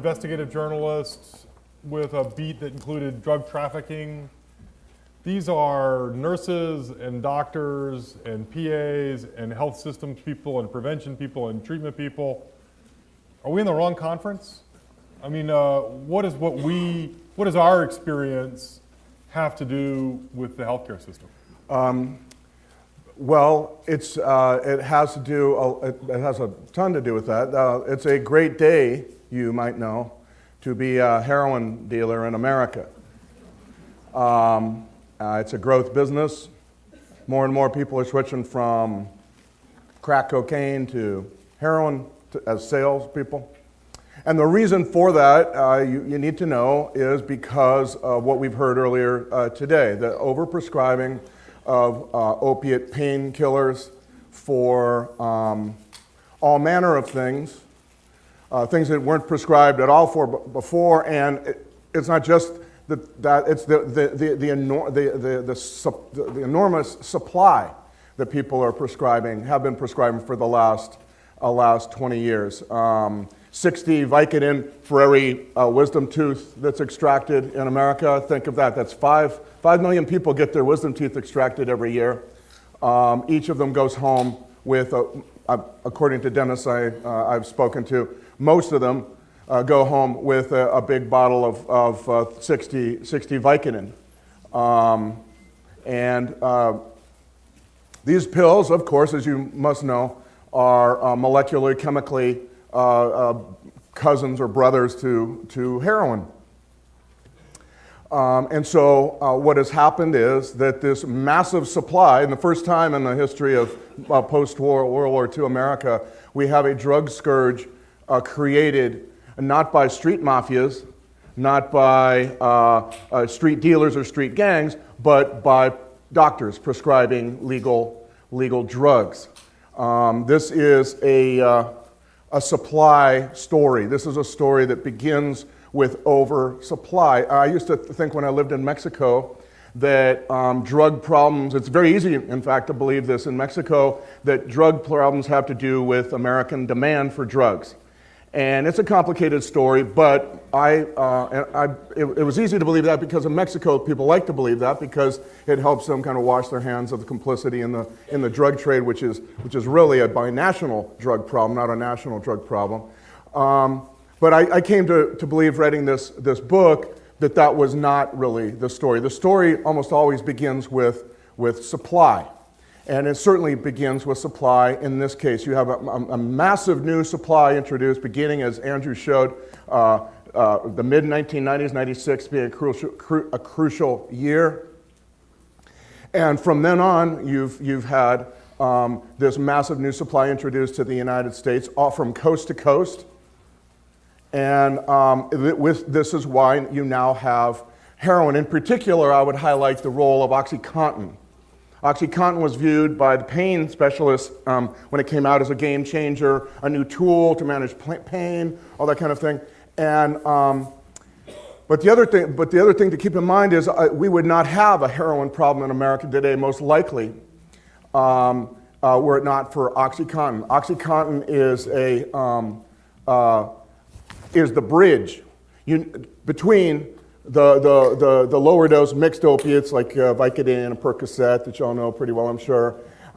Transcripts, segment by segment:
investigative journalist with a beat that included drug trafficking. These are nurses and doctors and PAs and health systems people and prevention people and treatment people. Are we in the wrong conference? I mean, what does our experience have to do with the healthcare system? Well, it has a ton to do with that. It's a great day, you might know, to be a heroin dealer in America. It's a growth business. More and more people are switching from crack cocaine to heroin as salespeople. And the reason for that, you need to know, is because of what we've heard earlier today, the overprescribing of opiate painkillers for all manner of things, things that weren't prescribed at all for before. And it's not just that; it's the enormous supply that people are prescribing, have been prescribing for the last 20 years. 60 Vicodin for every wisdom tooth that's extracted in America. Think of that. That's 5 million people get their wisdom teeth extracted every year. Each of them goes home with, according to dentists I've spoken to, most of them go home with a big bottle of 60 Vicodin. These pills, of course, as you must know, are molecularly, chemically cousins or brothers to heroin. And so what has happened is that this massive supply, and the first time in the history of post-war World War II America, we have a drug scourge created not by street mafias, not by street dealers or street gangs, but by doctors prescribing legal drugs. This is a supply story. This is a story that begins with oversupply. I used to think when I lived in Mexico that drug problems, it's very easy, in fact, to believe this in Mexico, that drug problems have to do with American demand for drugs. And it's a complicated story, but it was easy to believe that because in Mexico, people like to believe that because it helps them kind of wash their hands of the complicity in the drug trade, which is really a binational drug problem, not a national drug problem. But I came to believe, reading this book, that was not really the story. The story almost always begins with supply. And it certainly begins with supply. In this case, you have a massive new supply introduced, beginning, as Andrew showed, the mid-1990s, 96 being a crucial year. And from then on, you've had this massive new supply introduced to the United States, all from coast to coast. And this is why you now have heroin. In particular, I would highlight the role of OxyContin. OxyContin was viewed by the pain specialists when it came out as a game changer, a new tool to manage pain, all that kind of thing. And but the other thing to keep in mind is we would not have a heroin problem in America today, most likely, were it not for OxyContin. OxyContin is the bridge between the lower dose mixed opiates like Vicodin and Percocet that you all know pretty well, I'm sure.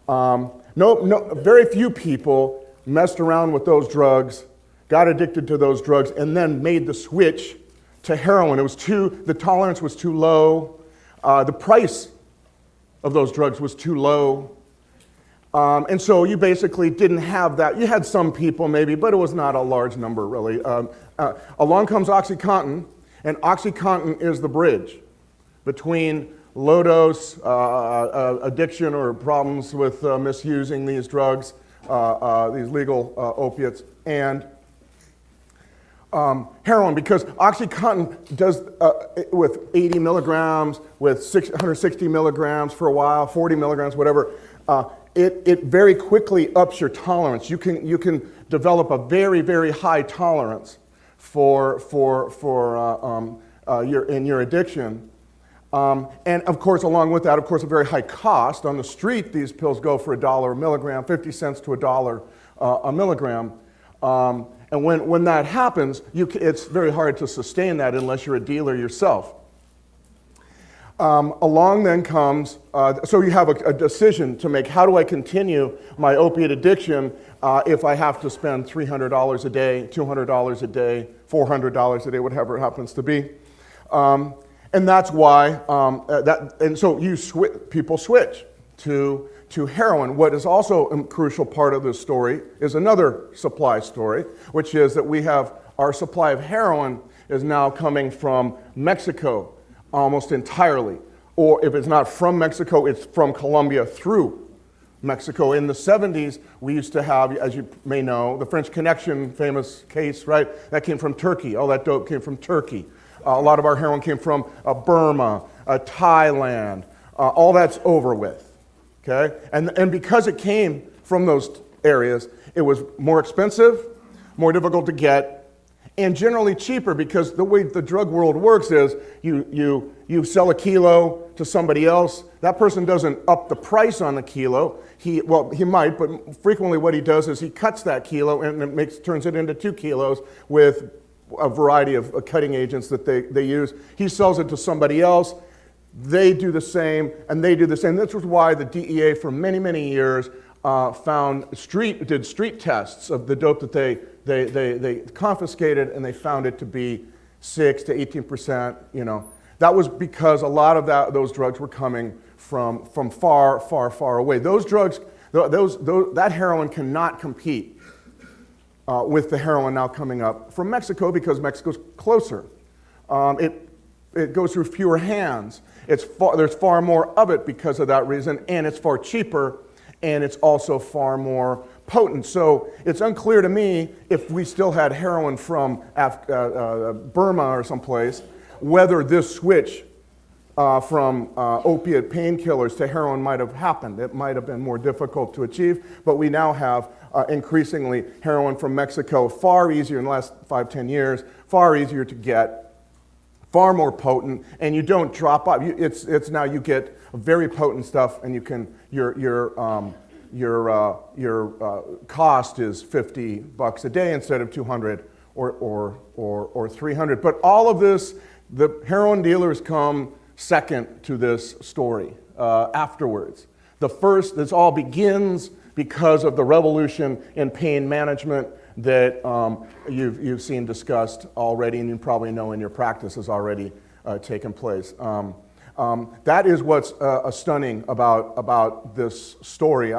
Very few people messed around with those drugs, got addicted to those drugs, and then made the switch to heroin. The tolerance was too low. The price of those drugs was too low. And so you basically didn't have that. You had some people maybe, but it was not a large number really. Along comes OxyContin. And OxyContin is the bridge between low-dose addiction or problems with misusing these drugs, these legal opiates, and heroin, because OxyContin does, with 80 milligrams, with 160 milligrams for a while, 40 milligrams, whatever, it very quickly ups your tolerance. You can develop a very, very high tolerance for your addiction. And of course, along with that, of course, a very high cost. On the street, these pills go for $1 a milligram, 50 cents to $1 a milligram. And when that happens, it's very hard to sustain that unless you're a dealer yourself. Along then comes, so you have a decision to make. How do I continue my opiate addiction if I have to spend $300 a day, $200 a day, $400 a day, whatever it happens to be? And that's why, and so people switch to heroin. What is also a crucial part of this story is another supply story, which is that we have our supply of heroin is now coming from Mexico almost entirely. Or if it's not from Mexico, it's from Colombia through Mexico. In the 70s, we used to have, as you may know, the French Connection famous case, right? That came from Turkey. All that dope came from Turkey. A lot of our heroin came from Burma, Thailand. All that's over with. Okay? And because it came from those areas, it was more expensive, more difficult to get, and generally cheaper, because the way the drug world works is you sell a kilo to somebody else. That person doesn't up the price on the kilo. He might, but frequently what he does is he cuts that kilo and it turns it into 2 kilos with a variety of cutting agents that they use. He sells it to somebody else. They do the same, and they do the same. This was why the DEA for many, many years did street tests of the dope that they confiscated, and they found it to be 6 to 18%. That was because a lot of those drugs were coming from far, far, far away. Those drugs, that heroin cannot compete with the heroin now coming up from Mexico, because Mexico's closer. It goes through fewer hands. There's far more of it because of that reason, and it's far cheaper, and it's also far more potent. So it's unclear to me, if we still had heroin from Burma or someplace, whether this switch from opiate painkillers to heroin might have happened. It might have been more difficult to achieve, but we now have increasingly heroin from Mexico, far easier in the last 5-10 years, far easier to get, far more potent, and you don't drop off. It's now you get very potent stuff, and you can your cost is $50 a day instead of $200 or $300. But all of this, the heroin dealers come second to this story afterwards. This all begins because of the revolution in pain management that you've seen discussed already, and you probably know in your practice has already taken place. That is what's stunning about this story.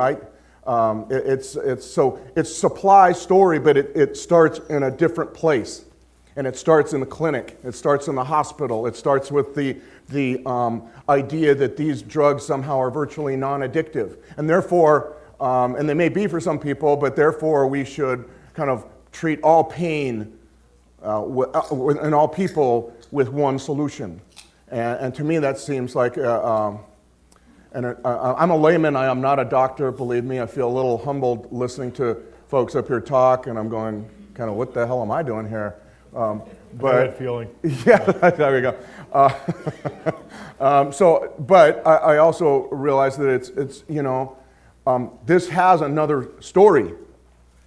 It's supply story, but it starts in a different place, and it starts in the clinic. It starts in the hospital. It starts with the idea that these drugs somehow are virtually non-addictive, and therefore, and they may be for some people, but therefore we should kind of treat all pain and all people with one solution. And to me, that seems like, I'm a layman, I am not a doctor, believe me. I feel a little humbled listening to folks up here talk, and I'm going, kind of, what the hell am I doing here? Bad feeling. Yeah, there we go. But I also realize that it's this has another story.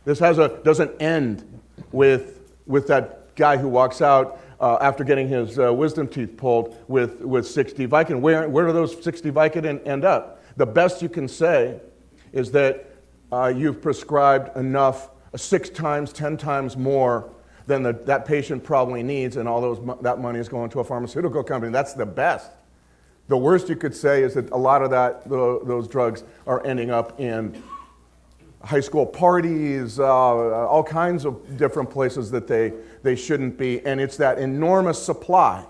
This doesn't end with that guy who walks out after getting his wisdom teeth pulled with 60 Vicodin. Where do those 60 Vicodin end up? The best you can say is that you've prescribed enough, 6 times, 10 times more than that patient probably needs, and all that money is going to a pharmaceutical company. That's the best. The worst you could say is that a lot of those drugs are ending up in high school parties, all kinds of different places that they shouldn't be, and it's that enormous supply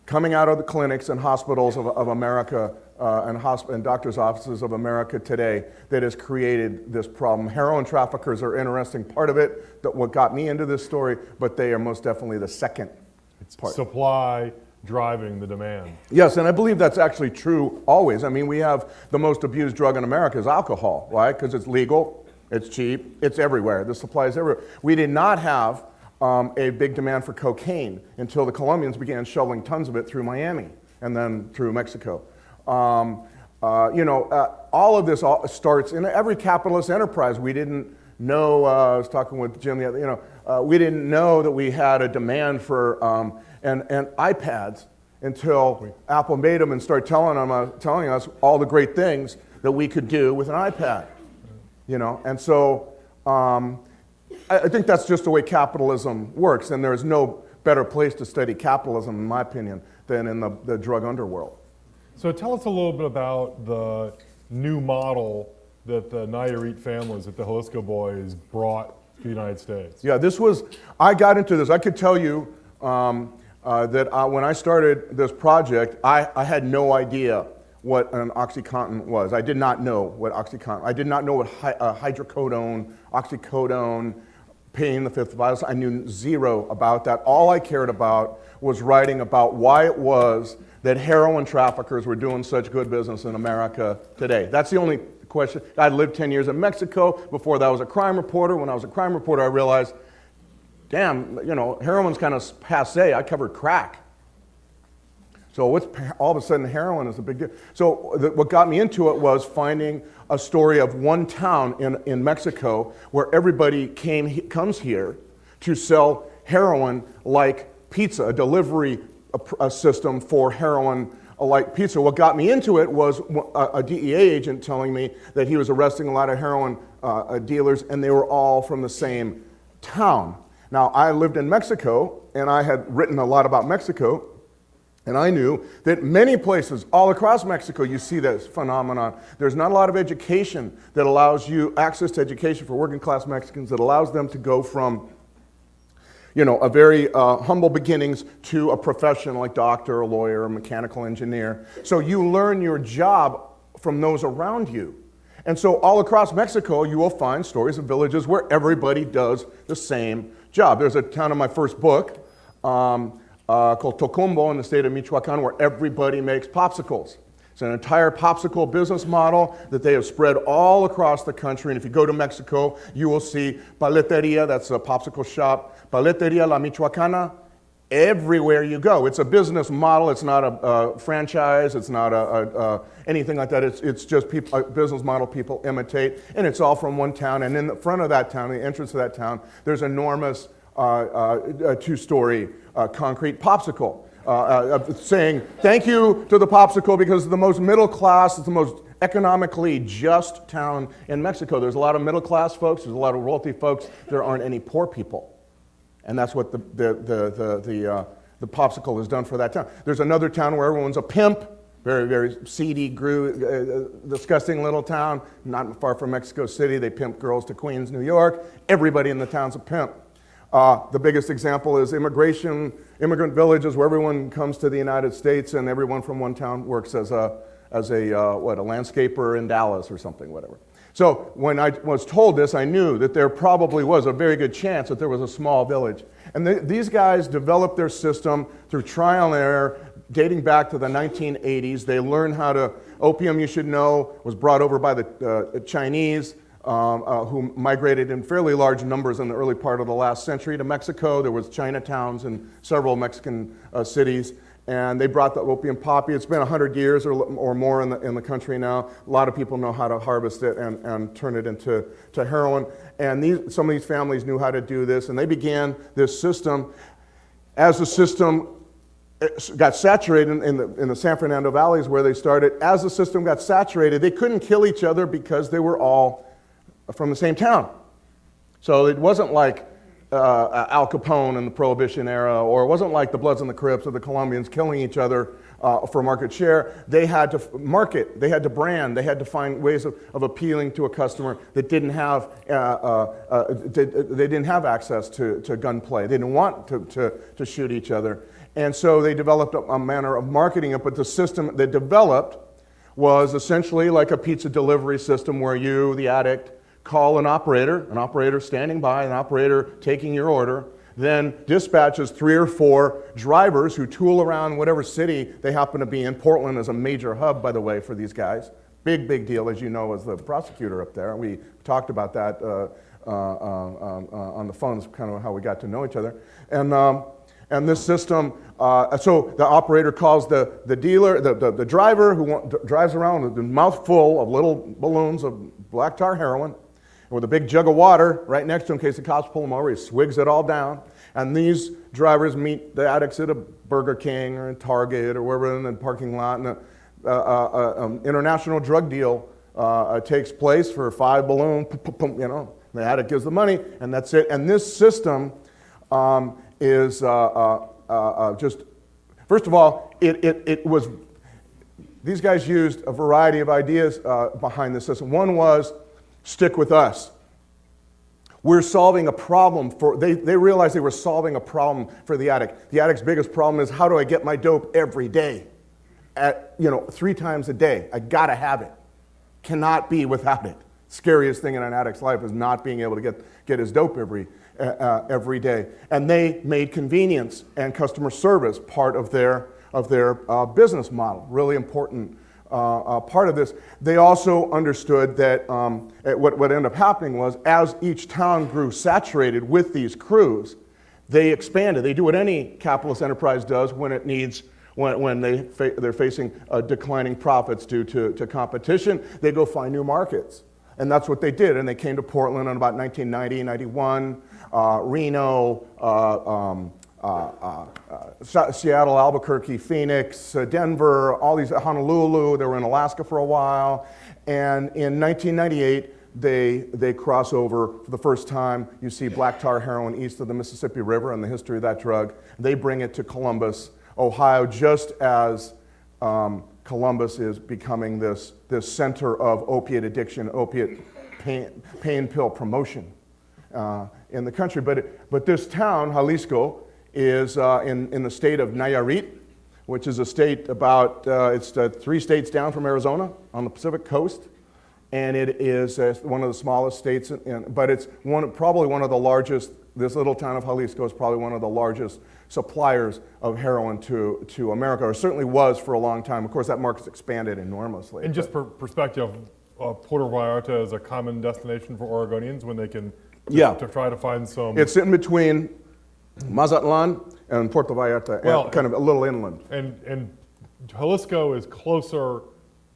coming out of the clinics and hospitals of America and doctors' offices of America today that has created this problem. Heroin traffickers are an interesting part of it, that what got me into this story, but they are most definitely the second part. Supply driving the demand. Yes, and I believe that's actually true always. I mean, we have the most abused drug in America is alcohol, right? Because it's legal, it's cheap, it's everywhere. The supply is everywhere. We did not have a big demand for cocaine until the Colombians began shoveling tons of it through Miami and then through Mexico. All of this starts in every capitalist enterprise. We didn't know, I was talking with Jim, we didn't know that we had a demand for and iPads until Apple made them and started telling us all the great things that we could do with an iPad. And so I think that's just the way capitalism works, and there's no better place to study capitalism, in my opinion, than in the drug underworld. So tell us a little bit about the new model that the Nayarit families, that the Jalisco boys brought to the United States. Yeah, I got into this. I could tell you that when I started this project, I had no idea what an OxyContin was. I did not know what OxyContin, I did not know what hydrocodone, oxycodone, pain the fifth virus. I knew zero about that. All I cared about was writing about why it was that heroin traffickers were doing such good business in America today. That's the only question. I lived 10 years in Mexico. Before that, I was a crime reporter. When I was a crime reporter, I realized, damn, heroin's kind of passé. I covered crack. So all of a sudden, heroin is a big deal. So what got me into it was finding a story of one town in Mexico where everybody comes here to sell heroin like pizza, a delivery system for heroin like pizza. What got me into it was a DEA agent telling me that he was arresting a lot of heroin dealers, and they were all from the same town. Now, I lived in Mexico, and I had written a lot about Mexico, and I knew that many places all across Mexico you see this phenomenon. There's not a lot of education that allows you access to education for working class Mexicans that allows them to go from a very humble beginnings to a profession like doctor, a lawyer, a mechanical engineer. So you learn your job from those around you. And so all across Mexico, you will find stories of villages where everybody does the same job. There's a town in my first book called Tocumbo in the state of Michoacan where everybody makes popsicles. It's an entire popsicle business model that they have spread all across the country. And if you go to Mexico, you will see Paleteria, that's a popsicle shop, Paleteria La Michoacana, everywhere you go. It's a business model. It's not a franchise. It's not anything like that. It's just a business model people imitate. And it's all from one town. And in the front of that town, the entrance of that town, there's enormous two-story concrete popsicle. Saying thank you to the popsicle because it's the most middle class, it's the most economically just town in Mexico. There's a lot of middle class folks, there's a lot of wealthy folks, there aren't any poor people. And that's what the popsicle has done for that town. There's another town where everyone's a pimp, very, very seedy, disgusting little town, not far from Mexico City. They pimp girls to Queens, New York. Everybody in the town's a pimp. The biggest example is immigrant villages where everyone comes to the United States and everyone from one town works as a landscaper in Dallas or something, whatever. So when I was told this, I knew that there probably was a very good chance that there was a small village. And these guys developed their system through trial and error, dating back to the 1980s. They learned opium, you should know, was brought over by the Chinese, who migrated in fairly large numbers in the early part of the last century to Mexico. There was Chinatowns in several Mexican cities, and they brought the opium poppy. It's been 100 years or more in the country now. A lot of people know how to harvest it and turn it into heroin. And some of these families knew how to do this, and they began this system. As the system got saturated in the San Fernando Valleys where they started, as the system got saturated, they couldn't kill each other because they were all from the same town. So it wasn't like Al Capone in the Prohibition era, or it wasn't like the Bloods and the Crips or the Colombians killing each other for market share. They had to market, they had to brand, they had to find ways of appealing to a customer that didn't have they didn't have access to gunplay. They didn't want to shoot each other. And so they developed a manner of marketing it, but the system they developed was essentially like a pizza delivery system where you, the addict, call an operator standing by, an operator taking your order, then dispatches 3 or 4 drivers who tool around whatever city they happen to be in. Portland is a major hub, by the way, for these guys. Big deal, as you know, as the prosecutor up there. We talked about that on the phone, it's kind of how we got to know each other. And this system, so the operator calls the dealer, the driver who drives around with a mouth full of little balloons of black tar heroin. with a big jug of water right next to him in case the cops pull him over. He swigs it all down. And these drivers meet the addicts at a Burger King or a Target or wherever in the parking lot. And an international drug deal takes place for 5 balloons. You know, the addict gives the money, and that's it. And this system is just, first of all, it was, these guys used a variety of ideas behind this system. One was, stick with us. We're solving a problem for, they realized they were solving a problem for the addict. The addict's biggest problem is, how do I get my dope every day? At, 3 times a day. I gotta have it. Cannot be without it. Scariest thing in an addict's life is not being able to get his dope every day. And they made convenience and customer service part of their business model. Really important part of this. They also understood that what ended up happening was, as each town grew saturated with these crews, they expanded. They do what any capitalist enterprise does when it needs, when they're facing declining profits due to competition. They go find new markets. And that's what they did. And they came to Portland in about 1990, 91, Reno, Seattle, Albuquerque, Phoenix, Denver, all these, Honolulu. They were in Alaska for a while. And in 1998, they cross over for the first time. You see black tar heroin east of the Mississippi River and the history of that drug. They bring it to Columbus, Ohio, just as Columbus is becoming this center of opiate addiction, opiate pain pill promotion in the country. But this town, Jalisco, is in the state of Nayarit, which is a state about, it's 3 states down from Arizona on the Pacific coast. And it is one of the smallest states, but it's probably one of the largest. This little town of Jalisco is probably one of the largest suppliers of heroin to America, or certainly was for a long time. Of course, that market's expanded enormously. And just for perspective, Puerto Vallarta is a common destination for Oregonians when they can to try to find some. It's in between Mazatlan and Puerto Vallarta, kind of a little inland. And Jalisco is closer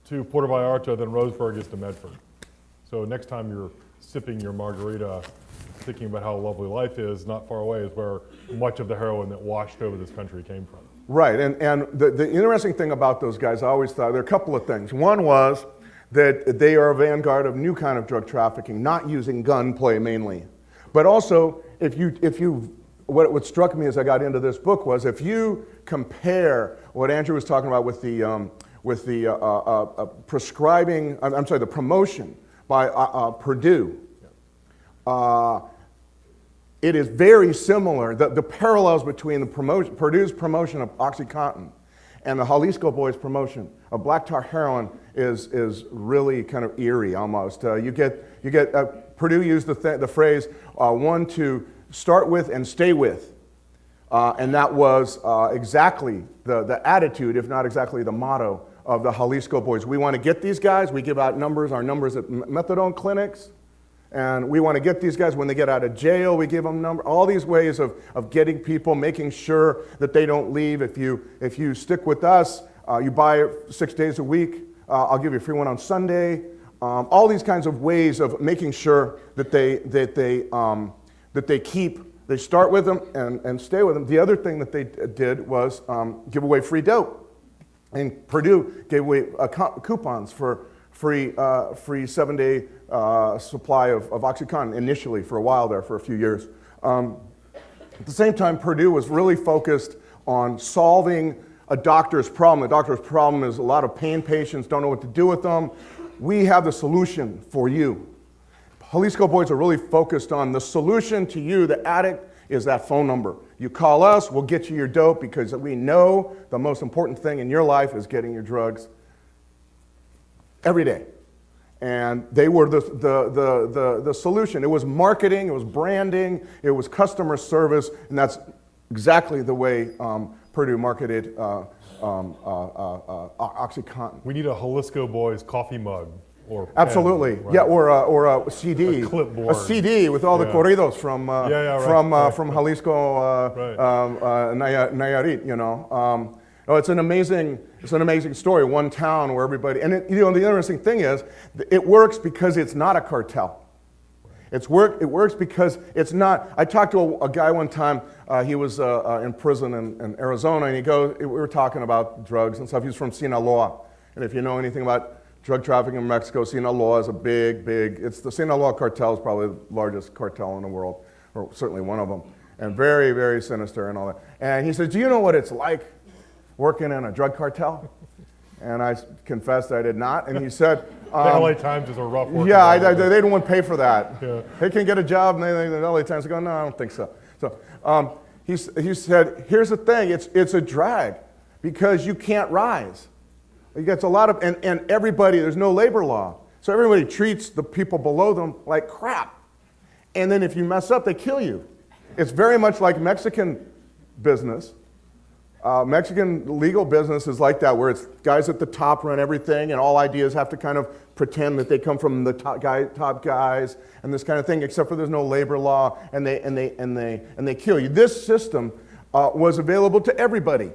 to Puerto Vallarta than Roseburg is to Medford. So next time you're sipping your margarita, thinking about how lovely life is, not far away is where much of the heroin that washed over this country came from. Right, and the interesting thing about those guys, I always thought, there are a couple of things. One was that they are a vanguard of new kind of drug trafficking, not using gunplay mainly. But also, what struck me as I got into this book was, if you compare what Andrew was talking about with the prescribing, the promotion by Purdue, it is very similar. The parallels between Purdue's promotion of OxyContin and the Jalisco boys' promotion of black tar heroin is really kind of eerie almost. You get Purdue used the phrase one to start with and stay with. And that was exactly the attitude, if not exactly the motto, of the Jalisco boys. We want to get these guys. We give out our numbers at methadone clinics. And we want to get these guys when they get out of jail. We give them numbers. All these ways of getting people, making sure that they don't leave. If you stick with us, you buy it 6 days a week. I'll give you a free one on Sunday. All these kinds of ways of making sure that they start with them and stay with them. The other thing that they did was give away free dope. And Purdue gave away coupons for free 7-day supply of OxyContin initially for a while there, for a few years. At the same time, Purdue was really focused on solving a doctor's problem. The doctor's problem is a lot of pain patients don't know what to do with them. We have the solution for you. Jalisco boys are really focused on the solution to you, the addict, is that phone number. You call us, we'll get you your dope, because we know the most important thing in your life is getting your drugs every day. And they were the solution. It was marketing, it was branding, it was customer service, and that's exactly the way Purdue marketed OxyContin. We need a Jalisco Boys coffee mug. Or pen, absolutely, right? Yeah, or a CD, a clipboard. A CD with all the corridos from Jalisco, Nayarit. It's an amazing story. One town where everybody, and the interesting thing is, it works because it's not a cartel. It works because it's not. I talked to a guy one time. He was in prison in Arizona, and we were talking about drugs and stuff. He's from Sinaloa, and if you know anything about drug trafficking in Mexico, Sinaloa is a big. It's the Sinaloa cartel is probably the largest cartel in the world, or certainly one of them, and very, very sinister and all that. And he said, "Do you know what it's like working in a drug cartel?" And I confessed I did not. And he said, the LA Times is a rough work. Yeah, they don't want to pay for that. Yeah. They can get a job, and the LA Times go, no, I don't think so. So he said, here's the thing, it's a drag because you can't rise. It gets a lot of, and everybody, there's no labor law. So everybody treats the people below them like crap. And then if you mess up, they kill you. It's very much like Mexican business. Mexican legal business is like that, where it's guys at the top run everything, and all ideas have to kind of pretend that they come from the top guys, and this kind of thing. Except for there's no labor law, and they kill you. This system was available to everybody.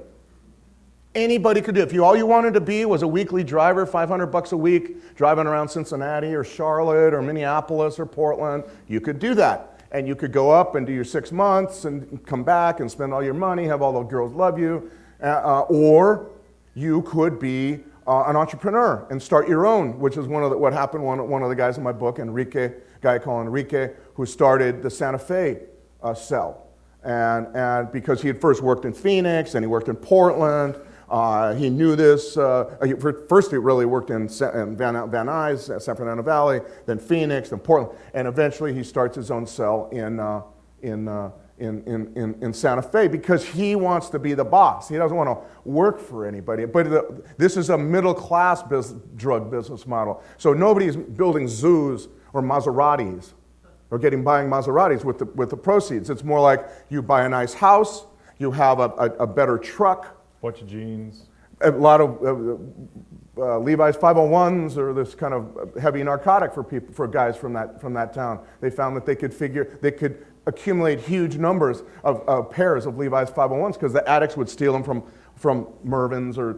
Anybody could do it. If all you wanted to be was a weekly driver, $500 a week, driving around Cincinnati or Charlotte or Minneapolis or Portland, you could do that. And you could go up and do your 6 months and come back and spend all your money, have all the girls love you. Or you could be an entrepreneur and start your own, which is what happened. One of the guys in my book, Enrique, a guy called Enrique, who started the Santa Fe cell. And because he had first worked in Phoenix and he worked in Portland, he knew this. First, he really worked in Van Nuys, San Fernando Valley, then Phoenix, then Portland, and eventually he starts his own cell in Santa Fe because he wants to be the boss. He doesn't want to work for anybody. But this is a middle-class drug business model. So nobody's building zoos or Maseratis or buying Maseratis with the proceeds. It's more like you buy a nice house, you have a better truck, bunch of jeans. A lot of Levi's 501s or this kind of heavy narcotic for guys from that town. They found that they could accumulate huge numbers of pairs of Levi's 501s because the addicts would steal them from Mervyn's or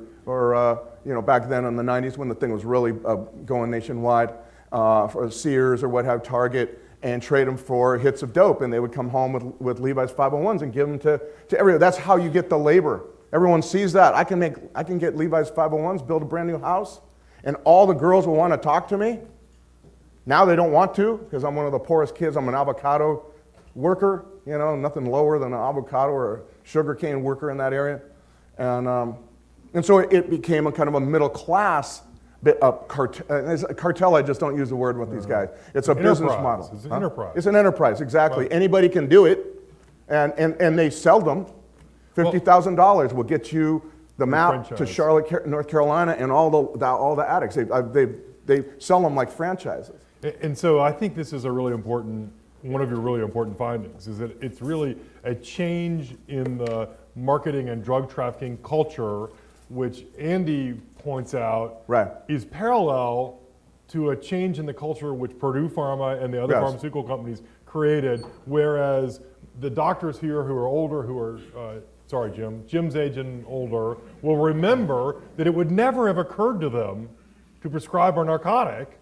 back then in the 90s when the thing was really going nationwide, for Sears or what have Target, and trade them for hits of dope, and they would come home with Levi's 501s and give them to everyone. That's how you get the labor. Everyone sees that. I can get Levi's 501s, build a brand new house, and all the girls will want to talk to me. Now they don't want to because I'm one of the poorest kids. I'm an avocado worker, nothing lower than an avocado or a sugarcane worker in that area. And so it became a kind of a middle class cartel. I just don't use the word with these guys. It's a business model. It's an enterprise. It's an enterprise, exactly. Right. Anybody can do it, and they sell them. $50,000 will get you the map to Charlotte, North Carolina, and all the addicts. They sell them like franchises. And so I think this is one of your really important findings, is that it's really a change in the marketing and drug trafficking culture, which Andy points out is parallel to a change in the culture which Purdue Pharma and the other pharmaceutical companies created, whereas the doctors here who are older, Jim's age and older, will remember that it would never have occurred to them to prescribe a narcotic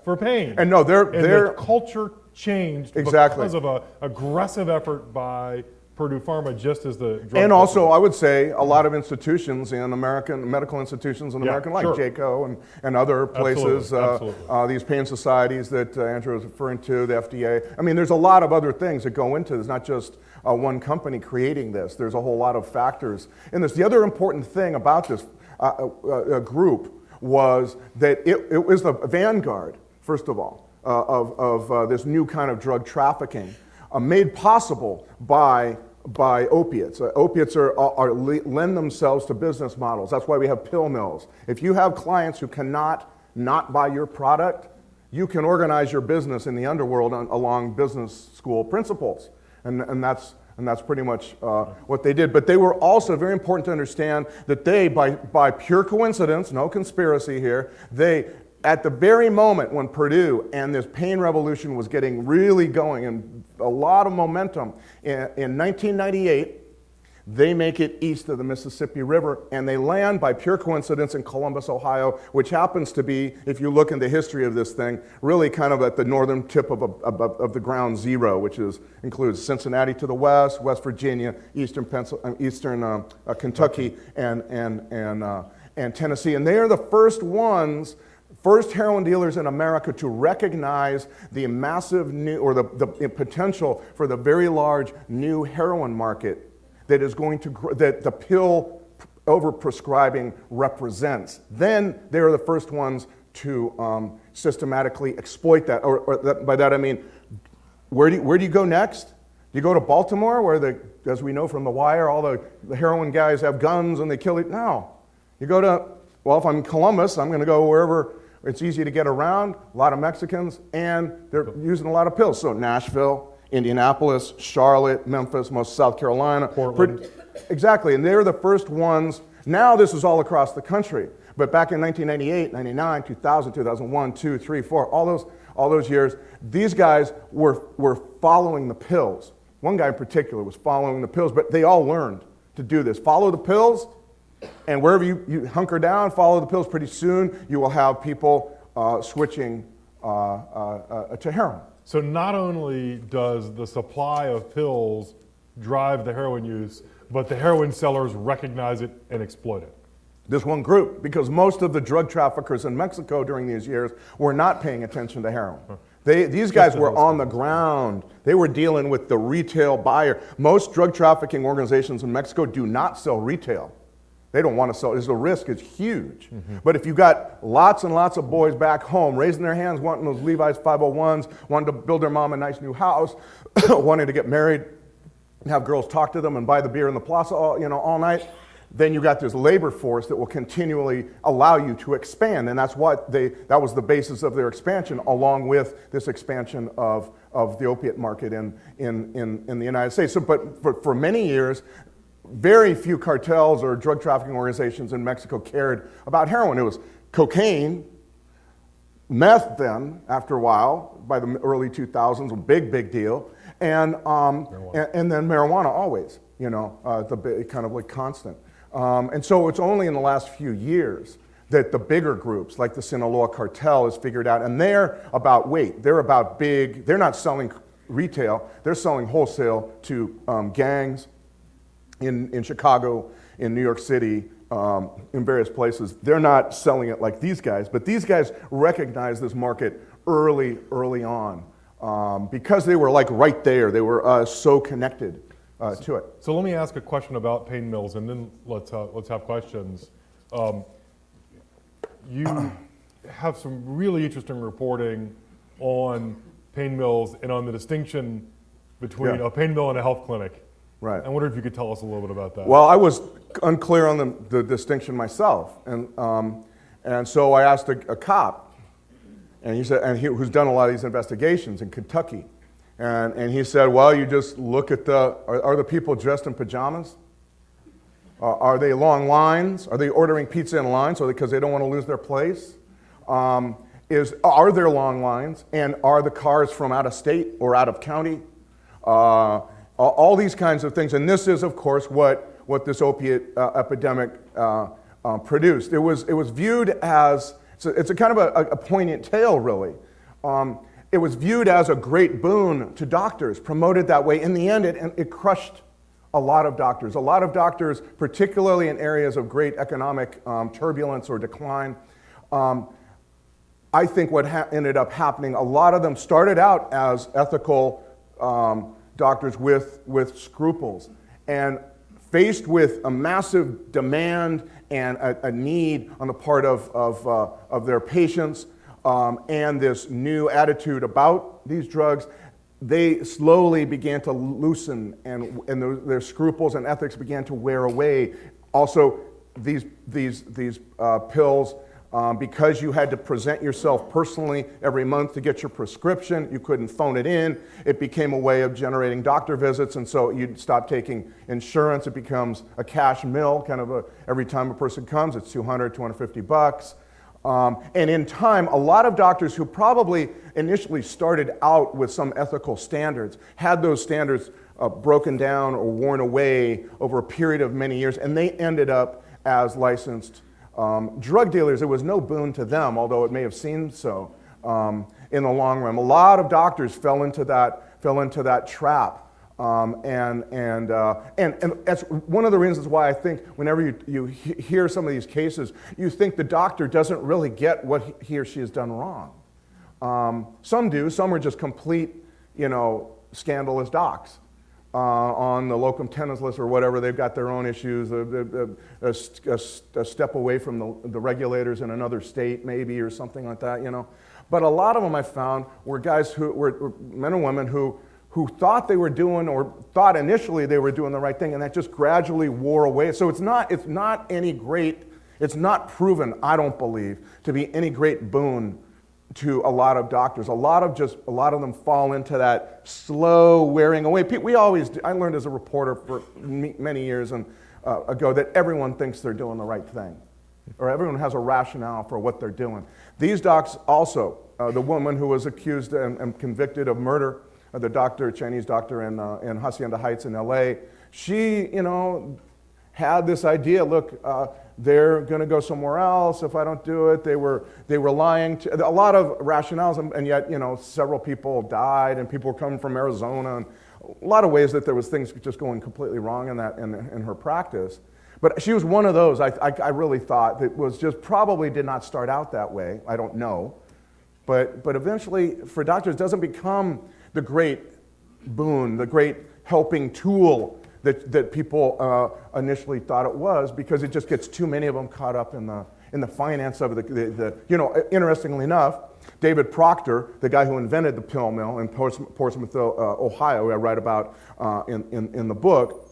for pain. And no, their culture changed exactly because of an aggressive effort by Purdue Pharma, just as the drug. And also, I would say a lot of institutions in medical institutions in American, like JCO and other places, Absolutely. These pain societies that Andrew was referring to, the FDA. I mean, there's a lot of other things that go into this, not just one company creating this. There's a whole lot of factors in this. The other important thing about this group was that it was the vanguard, first of all, of this new kind of drug trafficking, made possible by opiates. Opiates lend themselves to business models. That's why we have pill mills. If you have clients who cannot not buy your product, you can organize your business in the underworld along business school principles. And that's pretty much what they did. But they were also very important to understand that they, by pure coincidence, no conspiracy here, at the very moment when Purdue and this pain revolution was getting really going and a lot of momentum, in 1998, They make it east of the Mississippi River, and they land by pure coincidence in Columbus, Ohio, which happens to be, if you look in the history of this thing, really kind of at the northern tip of the ground zero, which includes Cincinnati to the west, West Virginia, eastern Kentucky, and Tennessee. And they are the first heroin dealers in America to recognize the massive new, or the potential for the very large new heroin market that is going to that the pill overprescribing represents. Then they are the first ones to systematically exploit that. By that I mean, where do you go next? Do you go to Baltimore, where as we know from The Wire, all the heroin guys have guns and they kill it? No. You go to, well, if I'm in Columbus, I'm going to go wherever it's easy to get around, a lot of Mexicans, and they're using a lot of pills. So Nashville, Indianapolis, Charlotte, Memphis, most South Carolina. Portland. Exactly, and they're the first ones. Now this is all across the country, but back in 1998, 99, 2000, 2001, 2, 3, 4, all those years, these guys were following the pills. One guy in particular was following the pills, but they all learned to do this. Follow the pills, and wherever you hunker down, follow the pills. Pretty soon, you will have people switching to heroin. So not only does the supply of pills drive the heroin use, but the heroin sellers recognize it and exploit it. This one group, because most of the drug traffickers in Mexico during these years were not paying attention to heroin. These guys were on the ground. They were dealing with the retail buyer. Most drug trafficking organizations in Mexico do not sell retail. They don't want to sell. The risk is huge. Mm-hmm. But if you got lots and lots of boys back home raising their hands, wanting those Levi's 501s, wanting to build their mom a nice new house, wanting to get married, and have girls talk to them and buy the beer in the plaza all night, then you got this labor force that will continually allow you to expand. And that's that was the basis of their expansion, along with this expansion of the opiate market in the United States. So, but for many years, very few cartels or drug trafficking organizations in Mexico cared about heroin. It was cocaine, meth then, after a while, by the early 2000s, a big deal, and then marijuana always, kind of like constant. And so it's only in the last few years that the bigger groups, like the Sinaloa cartel, has figured out, and they're about weight. They're about big. They're not selling retail. They're selling wholesale to gangs in Chicago, in New York City, in various places. They're not selling it like these guys, but these guys recognize this market early on because they were like right there. They were so connected to it. So let me ask a question about pain mills, and then let's have questions. You have some really interesting reporting on pain mills and on the distinction between a pain mill and a health clinic. Right. I wonder if you could tell us a little bit about that. Well, I was unclear on the distinction myself, and so I asked a cop, and he said, who's done a lot of these investigations in Kentucky, and he said, well, you just look at are the people dressed in pajamas? Are they long lines? Are they ordering pizza in line because they don't want to lose their place? Are there long lines, and are the cars from out of state or out of county? All these kinds of things, and this is, of course, what this opiate epidemic produced. It was viewed as it's a kind of a poignant tale, really. It was viewed as a great boon to doctors, promoted that way. In the end, it crushed a lot of doctors. A lot of doctors, particularly in areas of great economic turbulence or decline. I think what ended up happening, a lot of them started out as ethical doctors with scruples, and faced with a massive demand and a need on the part of their patients and this new attitude about these drugs, they slowly began to loosen, and their scruples and ethics began to wear away. Also, these pills, because you had to present yourself personally every month to get your prescription, you couldn't phone it in. It became a way of generating doctor visits, and so you'd stop taking insurance. It becomes a cash mill, kind of every time a person comes, it's $200, $250. And in time, a lot of doctors who probably initially started out with some ethical standards, had those standards broken down or worn away over a period of many years, and they ended up as licensed drug dealers. It was no boon to them, although it may have seemed so in the long run. A lot of doctors fell into that trap. And that's one of the reasons why I think whenever you hear some of these cases, you think the doctor doesn't really get what he or she has done wrong. Some do. Some are just complete, scandalous docs on the locum tenens list or whatever. They've got their own issues, a step away from the regulators in another state maybe or something like that, But a lot of them I found were guys who were men and women who thought they were doing, or thought initially they were doing the right thing, and that just gradually wore away. So it's not proven, I don't believe, to be any great boon to a lot of doctors. A lot of them fall into that slow wearing away. I learned as a reporter for many years ago that everyone thinks they're doing the right thing, or everyone has a rationale for what they're doing. These docs also, the woman who was accused and convicted of murder, the Chinese doctor in Hacienda Heights in LA, she, had this idea, look, they're going to go somewhere else if I don't do it. They were lying to, a lot of rationales, and yet, several people died, and people were coming from Arizona, and a lot of ways that there was things just going completely wrong in her practice. But she was one of those, I really thought, that was just probably did not start out that way. I don't know. But eventually, for doctors, it doesn't become the great boon, the great helping tool that people initially thought it was, because it just gets too many of them caught up in the finance of the interestingly enough, David Proctor, the guy who invented the pill mill in Portsmouth, Ohio, I write about in the book,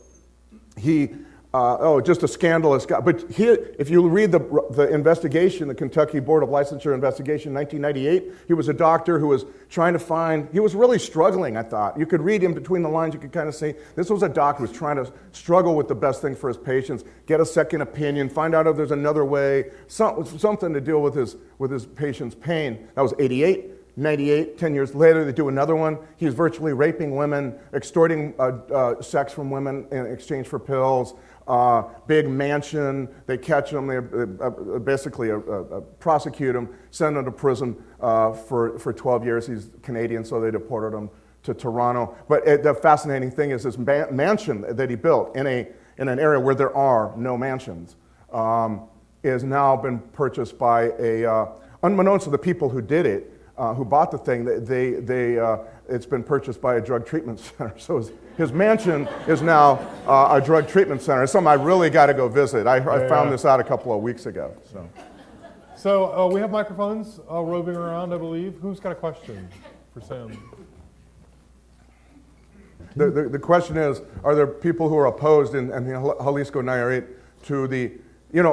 just a scandalous guy. But here, if you read the investigation, the Kentucky Board of Licensure investigation, 1998, he was a doctor who was trying to find, he was really struggling, I thought. You could read in between the lines, you could kind of see, this was a doctor who was trying to struggle with the best thing for his patients, get a second opinion, find out if there's another way, something to deal with his patient's pain. That was 88. 98, 10 years later, they do another one. He's virtually raping women, extorting sex from women in exchange for pills. Big mansion, they catch him, they basically prosecute him, send him to prison for 12 years. He's Canadian, so they deported him to Toronto. But the fascinating thing is this mansion that he built in an area where there are no mansions is now been purchased by unbeknownst to the people who did it, who bought the thing, it's been purchased by a drug treatment center. So his mansion is now a drug treatment center. It's something I really got to go visit. I found this out a couple of weeks ago. So we have microphones roving around, I believe. Who's got a question for Sam? The question is, are there people who are opposed in Jalisco Nayarit to the,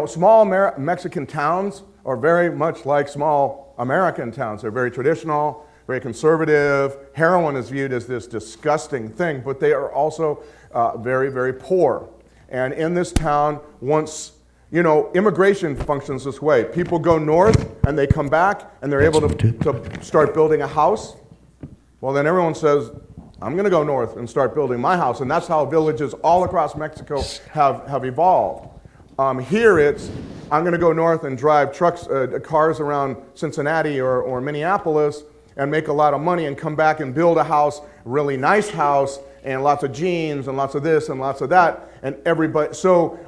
small Mexican towns are very much like small American towns. They're very traditional, very conservative. Heroin is viewed as this disgusting thing, but they are also very, very poor. And in this town, once, immigration functions this way. People go north and they come back and they're able to start building a house. Well, then everyone says, I'm going to go north and start building my house. And that's how villages all across Mexico have evolved. Here it's, I'm going to go north and drive cars around Cincinnati or Minneapolis and make a lot of money and come back and build a house, really nice house, and lots of jeans and lots of this and lots of that. And everybody, so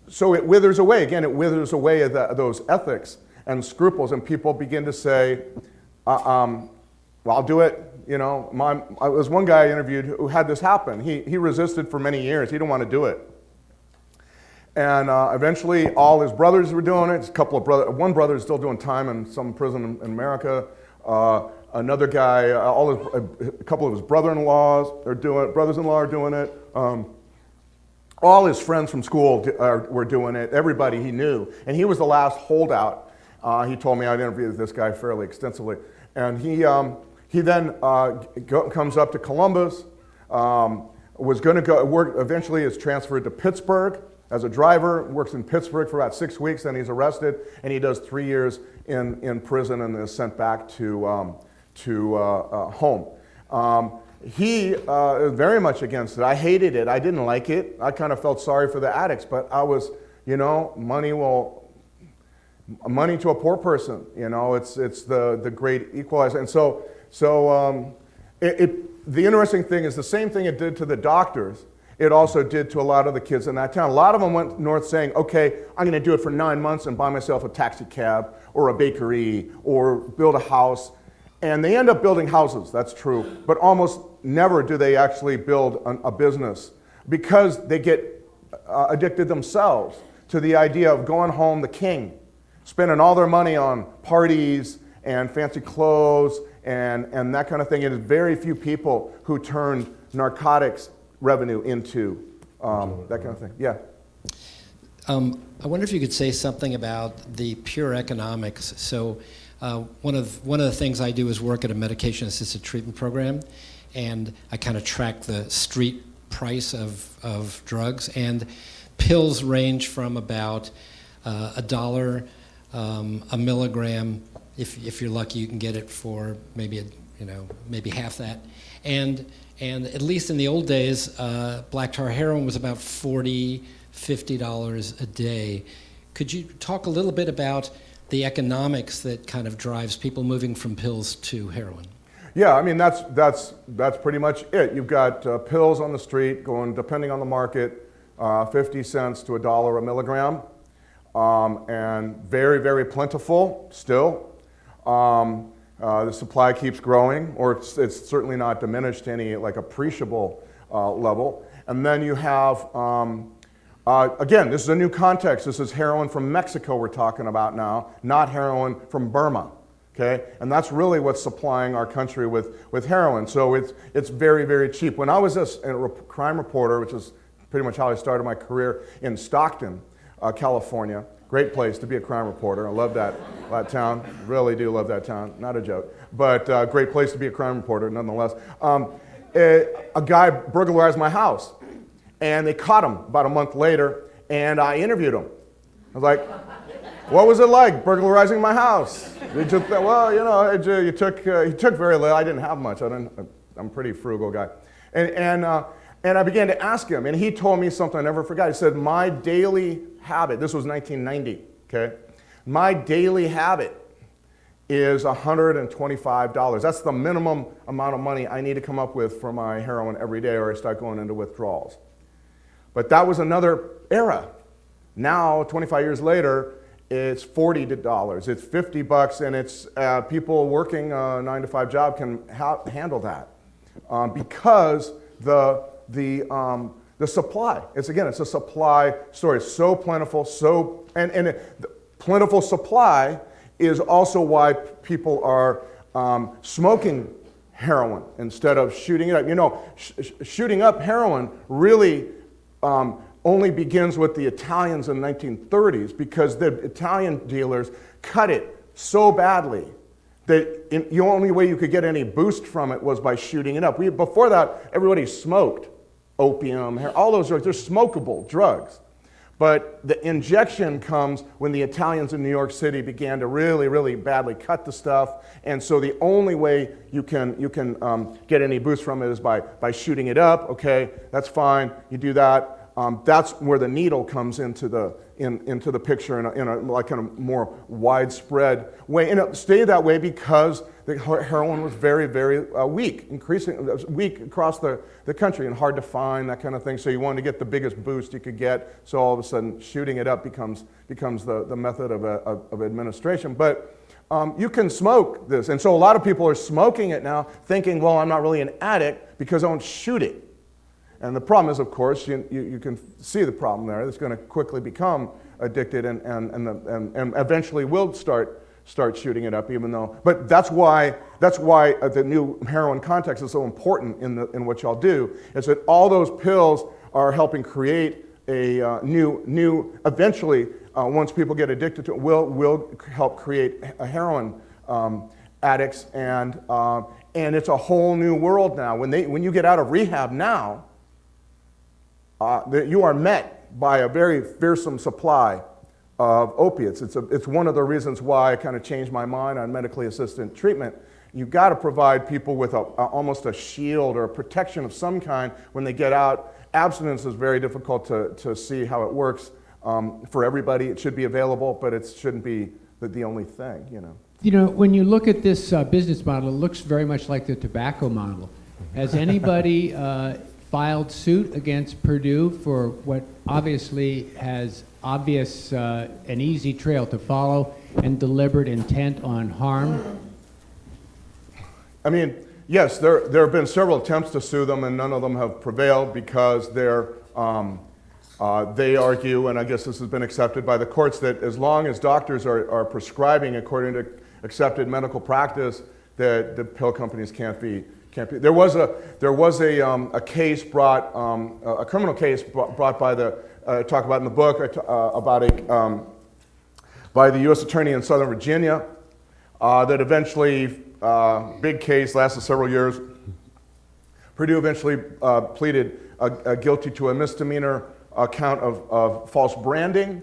it withers away. Again, it withers away those ethics and scruples, and people begin to say, well, I'll do it. There was one guy I interviewed who had this happen. He resisted for many years. He didn't want to do it. And eventually, all his brothers were doing it. One brother is still doing time in some prison in America. Another guy, a couple of his brothers-in-law are doing it. All his friends from school were doing it. Everybody he knew, and he was the last holdout. He told me, I'd interviewed this guy fairly extensively, and he then comes up to Columbus. Was going to go work. Eventually, is transferred to Pittsburgh as a driver, works in Pittsburgh for about 6 weeks, then he's arrested, and he does 3 years in prison and is sent back to home. He is very much against it. I hated it. I didn't like it. I kind of felt sorry for the addicts, but I was, money to a poor person. It's the great equalizer. And the interesting thing is the same thing it did to the doctors, it also did to a lot of the kids in that town. A lot of them went north saying, okay, I'm going to do it for 9 months and buy myself a taxi cab or a bakery or build a house. And they end up building houses, that's true. But almost never do they actually build a business because they get addicted themselves to the idea of going home the king, spending all their money on parties and fancy clothes and that kind of thing. It is very few people who turn narcotics revenue into that kind of thing. Yeah. I wonder if you could say something about the pure economics. So one of the things I do is work at a medication-assisted treatment program, and I kind of track the street price of drugs. And pills range from about $1 a milligram. If you're lucky, you can get it for maybe half that. And at least in the old days, black tar heroin was about $40, $50 a day. Could you talk a little bit about the economics that kind of drives people moving from pills to heroin? Yeah, I mean that's pretty much it. You've got pills on the street going, depending on the market, 50 cents to $1 a milligram, and very, very plentiful still. The supply keeps growing, or it's certainly not diminished to any appreciable level. And then you have, again, this is a new context. This is heroin from Mexico we're talking about now, not heroin from Burma. Okay, and that's really what's supplying our country with heroin. So it's very, very cheap. When I was a crime reporter, which is pretty much how I started my career in Stockton, California. Great place to be a crime reporter. I love that town. Really do love that town. Not a joke, but great place to be a crime reporter nonetheless. A guy burglarized my house, and they caught him about a month later, and I interviewed him. I was like, "What was it like burglarizing my house?" He took he took very little. I didn't have much. I'm a pretty frugal guy, and I began to ask him, and he told me something I never forgot. He said, "My daily habit," this was 1990, okay? "My daily habit is $125. That's the minimum amount of money I need to come up with for my heroin every day, or I start going into withdrawals." But that was another era. Now, 25 years later, it's $40, it's $50, and it's people working a 9-to-5 job can handle that because the supply. It's a supply story. It's so plentiful, the plentiful supply is also why people are smoking heroin instead of shooting it up. Shooting up heroin really only begins with the Italians in the 1930s because the Italian dealers cut it so badly that the only way you could get any boost from it was by shooting it up. Before that, everybody smoked opium, all those drugs. They're smokable drugs. But the injection comes when the Italians in New York City began to really, really badly cut the stuff. And so the only way you can get any boost from it is by shooting it up. Okay, that's fine. You do that. That's where the needle comes into the picture in a kind of more widespread way. And it stayed that way because the heroin was very, very weak, weak across the country and hard to find, that kind of thing. So you wanted to get the biggest boost you could get. So all of a sudden, shooting it up becomes the method of administration. But you can smoke this. And so a lot of people are smoking it now thinking, well, I'm not really an addict because I don't shoot it. And the problem is, of course, you can see the problem there. It's going to quickly become addicted and eventually will start shooting it up, even though. But that's why the new heroin context is so important in what y'all do. Is that all those pills are helping create a new eventually once people get addicted to it will help create a heroin addicts and it's a whole new world now. When you get out of rehab now. That you are met by a very fearsome supply of opiates. It's one of the reasons why I kind of changed my mind on medically assisted treatment You've got to provide people with almost a shield or a protection of some kind when they get out. Abstinence is very difficult to see how it works for everybody. It should be available, but it shouldn't be the only thing, you know. You know, when you look at this business model, it looks very much like the tobacco model. Has anybody filed suit against Purdue for what obviously has obvious an easy trail to follow and deliberate intent on harm? I mean, yes, there have been several attempts to sue them, and none of them have prevailed because they argue, and I guess this has been accepted by the courts, that as long as doctors are prescribing according to accepted medical practice, that the pill companies can't be. There was a case brought, a criminal case brought by the talk about in the book about by the U.S. Attorney in Southern Virginia that eventually. Big case, lasted several years. Purdue eventually pleaded guilty to a misdemeanor count of false branding,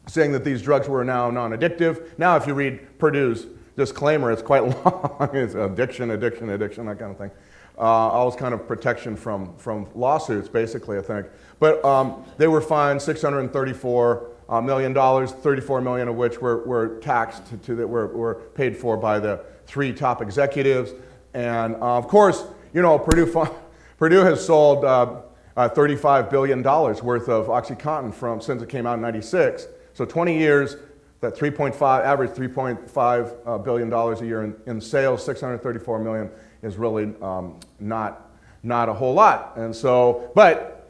saying that these drugs were now non-addictive. Now, if you read Purdue's disclaimer, it's quite long. It's addiction, that kind of thing. All this kind of protection from lawsuits, basically, I think. But they were fined $634 million, $34 million of which were taxed were paid for by the 3 top executives. And of course, you know, Purdue has sold $35 billion worth of OxyContin since it came out in '96. So 20 years, that average $3.5 billion a year in sales, $634 million is really not a whole lot. And so, but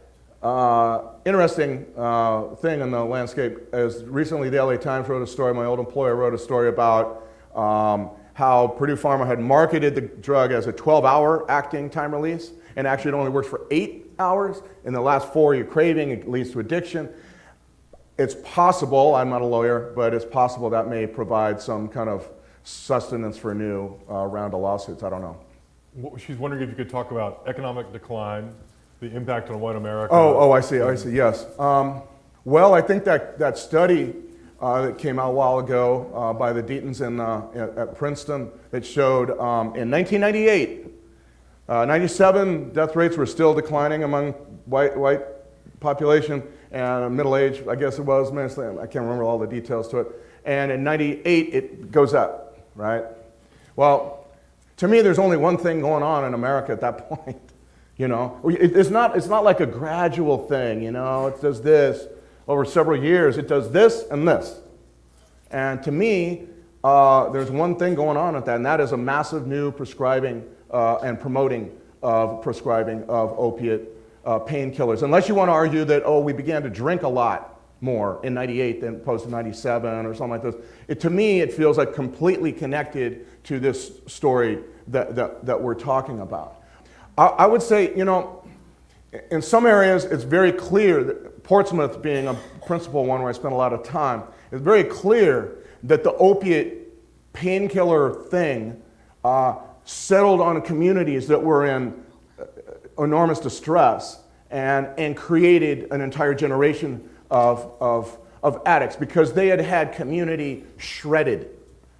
interesting thing in the landscape is recently the LA Times wrote a story, my old employer wrote a story about how Purdue Pharma had marketed the drug as a 12-hour acting time release, and actually it only works for 8 hours. In the last 4, you're craving, it leads to addiction. It's possible, I'm not a lawyer, but it's possible that may provide some kind of sustenance for a new round of lawsuits. I don't know. She's wondering if you could talk about economic decline, the impact on white America. Oh, I see, yes. Well, I think that study that came out a while ago by the Deatons at Princeton that showed in 1998, 97 death rates were still declining among white population and middle age, I guess it was, I can't remember all the details to it. And in 98, it goes up, right? Well, to me, there's only one thing going on in America at that point. You know, it's not like a gradual thing, you know, it does this over several years, it does this and this. And to me, there's one thing going on with that, and that is a massive new prescribing and promoting of prescribing of opiate painkillers. Unless you want to argue that, we began to drink a lot more in 98 than opposed to 97 or something like this. To me, it feels like completely connected to this story that we're talking about. I would say, you know, in some areas it's very clear that Portsmouth being a principal one where I spent a lot of time, it's very clear that the opiate painkiller thing settled on communities that were in enormous distress and created an entire generation of addicts because they had community shredded,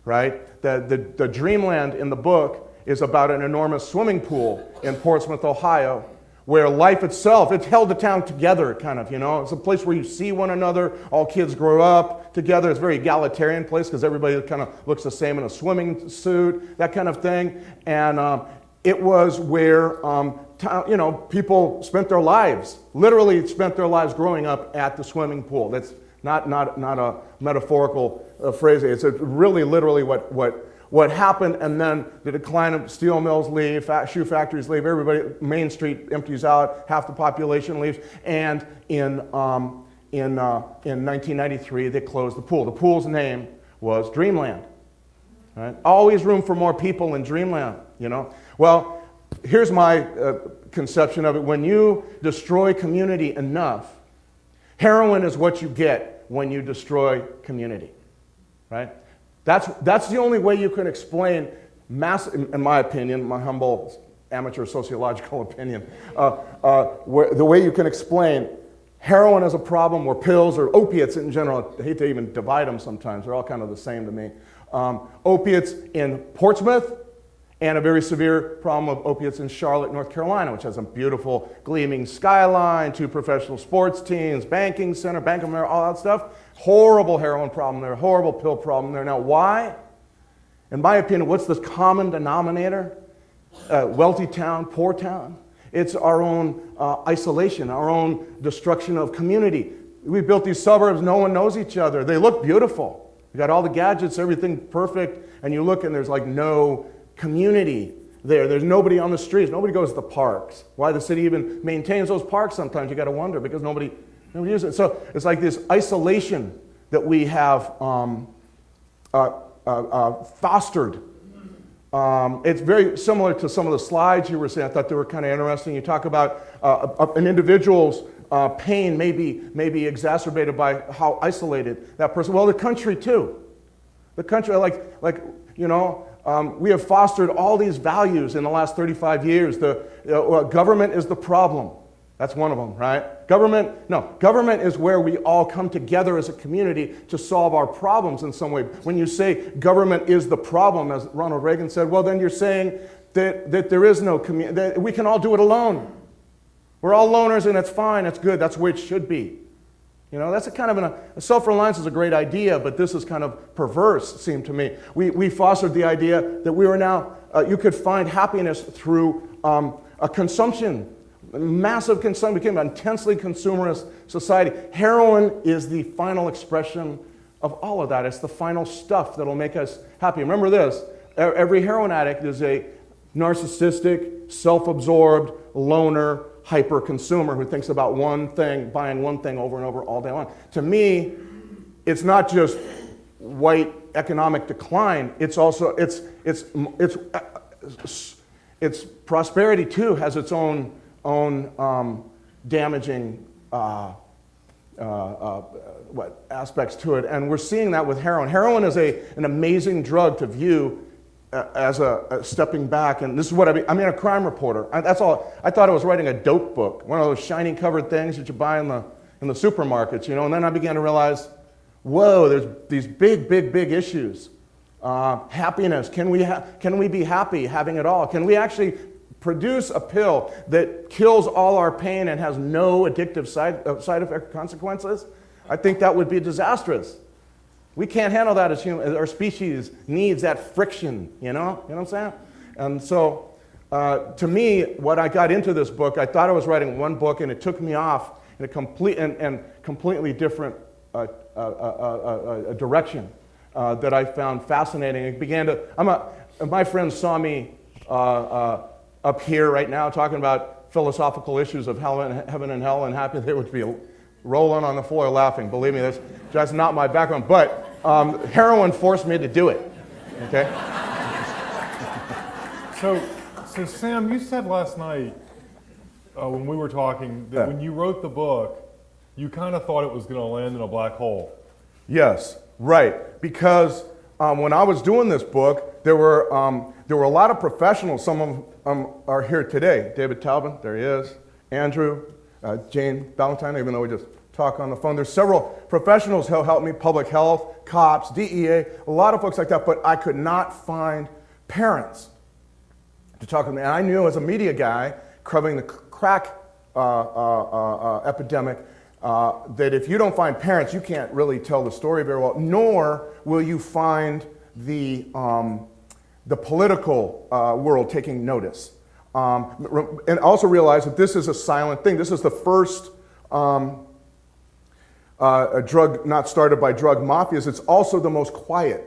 right? The dreamland in the book is about an enormous swimming pool in Portsmouth, Ohio, where life itself, it held the town together, kind of, you know. It's a place where you see one another, all kids grow up together. It's a very egalitarian place because everybody kind of looks the same in a swimming suit, that kind of thing. And it was where, you know, people spent their lives, literally spent their lives growing up at the swimming pool. That's not a metaphorical phrase. It's really literally what happened, and then the decline of steel mills leave, shoe factories leave, everybody, Main Street empties out, half the population leaves, and in 1993 they closed the pool. The pool's name was Dreamland. Right? Always room for more people in Dreamland, you know. Well, here's my conception of it. When you destroy community enough, heroin is what you get when you destroy community, right? That's the only way you can explain in my opinion, my humble amateur sociological opinion, the way you can explain heroin as a problem or pills or opiates in general. I hate to even divide them sometimes. They're all kind of the same to me. opiates in Portsmouth, and a very severe problem of opiates in Charlotte, North Carolina, which has a beautiful gleaming skyline, 2 professional sports teams, banking center, Bank of America, all that stuff. Horrible heroin problem there, horrible pill problem there. Now, why? In my opinion, what's the common denominator? Wealthy town, poor town. It's our own isolation, our own destruction of community. We built these suburbs, no one knows each other. They look beautiful. You got all the gadgets, everything perfect, and you look and there's like no community there. There's nobody on the streets. Nobody goes to the parks. Why the city even maintains those parks sometimes, you got to wonder, because nobody uses it. So it's like this isolation that we have fostered. It's very similar to some of the slides you were saying. I thought they were kind of interesting. You talk about an individual's pain may be exacerbated by how isolated that person. Well, the country too. The country, we have fostered all these values in the last 35 years. Government is the problem. That's one of them, right? Government is where we all come together as a community to solve our problems in some way. When you say government is the problem, as Ronald Reagan said, well, then you're saying that there is no community, that we can all do it alone. We're all loners and it's fine, it's good, that's the way it should be. That's a kind of self-reliance is a great idea, but this is kind of perverse, it seemed to me. We fostered the idea that we were now, you could find happiness through a consumption, massive consumption. We became an intensely consumerist society. Heroin is the final expression of all of that. It's the final stuff that'll make us happy. Remember this, every heroin addict is a narcissistic, self-absorbed, loner, hyper-consumer who thinks about one thing, buying one thing over and over all day long. To me, it's not just white economic decline. It's also it's prosperity too has its own damaging aspects to it, and we're seeing that with heroin. Heroin is an amazing drug to view as a stepping back, and this is what I'm a crime reporter. That's all. I thought I was writing a dope book, one of those shiny covered things that you buy in the supermarkets, And then I began to realize, whoa, there's these big issues. Happiness. Can we be happy having it all? Can we actually produce a pill that kills all our pain and has no addictive side effect consequences? I think that would be disastrous. We can't handle that as humans. Our species needs that friction, you know what I'm saying? And so, to me, what I got into this book, I thought I was writing one book, and it took me off in a completely different direction that I found fascinating. It began to. My friends saw me up here right now talking about philosophical issues of heaven and hell, and happy they would be rolling on the floor laughing. Believe me, that's not my background. But heroin forced me to do it. Okay. So Sam, you said last night when we were talking that when you wrote the book, you kind of thought it was going to land in a black hole. Yes, right. Because when I was doing this book, there were a lot of professionals. Some of them are here today. David Talbot, there he is. Andrew, Jane Valentine, even though we just talk on the phone. There's several professionals who helped me, public health, cops, DEA, a lot of folks like that, but I could not find parents to talk with me. And I knew as a media guy covering the crack epidemic that if you don't find parents, you can't really tell the story very well, nor will you find the political world taking notice. And also realize that this is a silent thing. This is the first a drug not started by drug mafias. It's also the most quiet.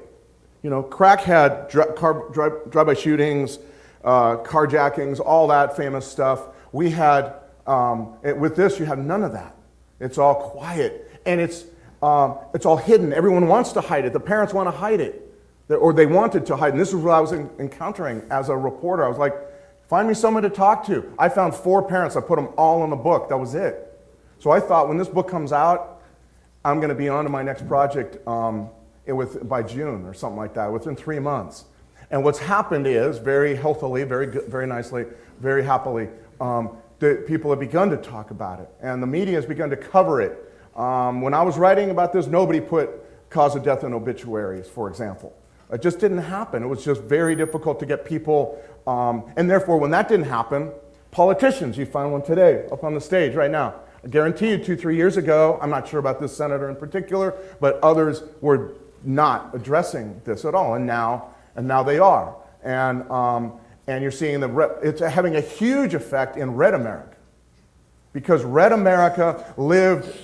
Crack had drive-by shootings, carjackings, all that famous stuff. We had, with this, you have none of that. It's all quiet, and it's all hidden. Everyone wants to hide it. The parents want to hide it, or they wanted to hide. And this is what I was encountering as a reporter. I was like, find me someone to talk to. I found 4 parents. I put them all in the book. That was it. So I thought when this book comes out, I'm going to be on to my next project by June or something like that, within 3 months. And what's happened is, very healthily, very good, very nicely, very happily, the people have begun to talk about it, and the media has begun to cover it. When I was writing about this, nobody put cause of death in obituaries, for example. It just didn't happen. It was just very difficult to get people, and therefore when that didn't happen, politicians, you find one today up on the stage right now. I guarantee you 2-3 years ago, I'm not sure about this senator in particular, but others were not addressing this at all, and now they are. And you're seeing it's having a huge effect in Red America, because Red America lived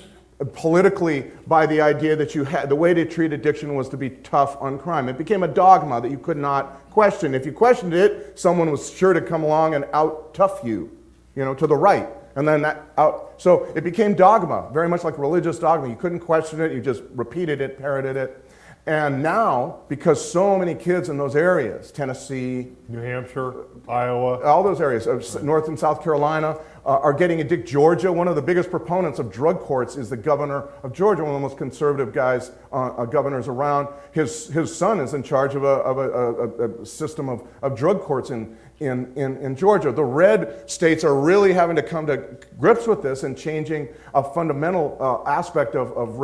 politically by the idea that the way to treat addiction was to be tough on crime. It became a dogma that you could not question. If you questioned it, someone was sure to come along and out-tough you, to the right. And then so it became dogma, very much like religious dogma. You couldn't question it, you just repeated it, parroted it. And now, because so many kids in those areas, Tennessee, New Hampshire, Iowa, all those areas, North and South Carolina, are getting addicted. Georgia, one of the biggest proponents of drug courts is the governor of Georgia, one of the most conservative guys, governors around. His son is in charge of a system of drug courts in Georgia. The red states are really having to come to grips with this and changing a fundamental aspect of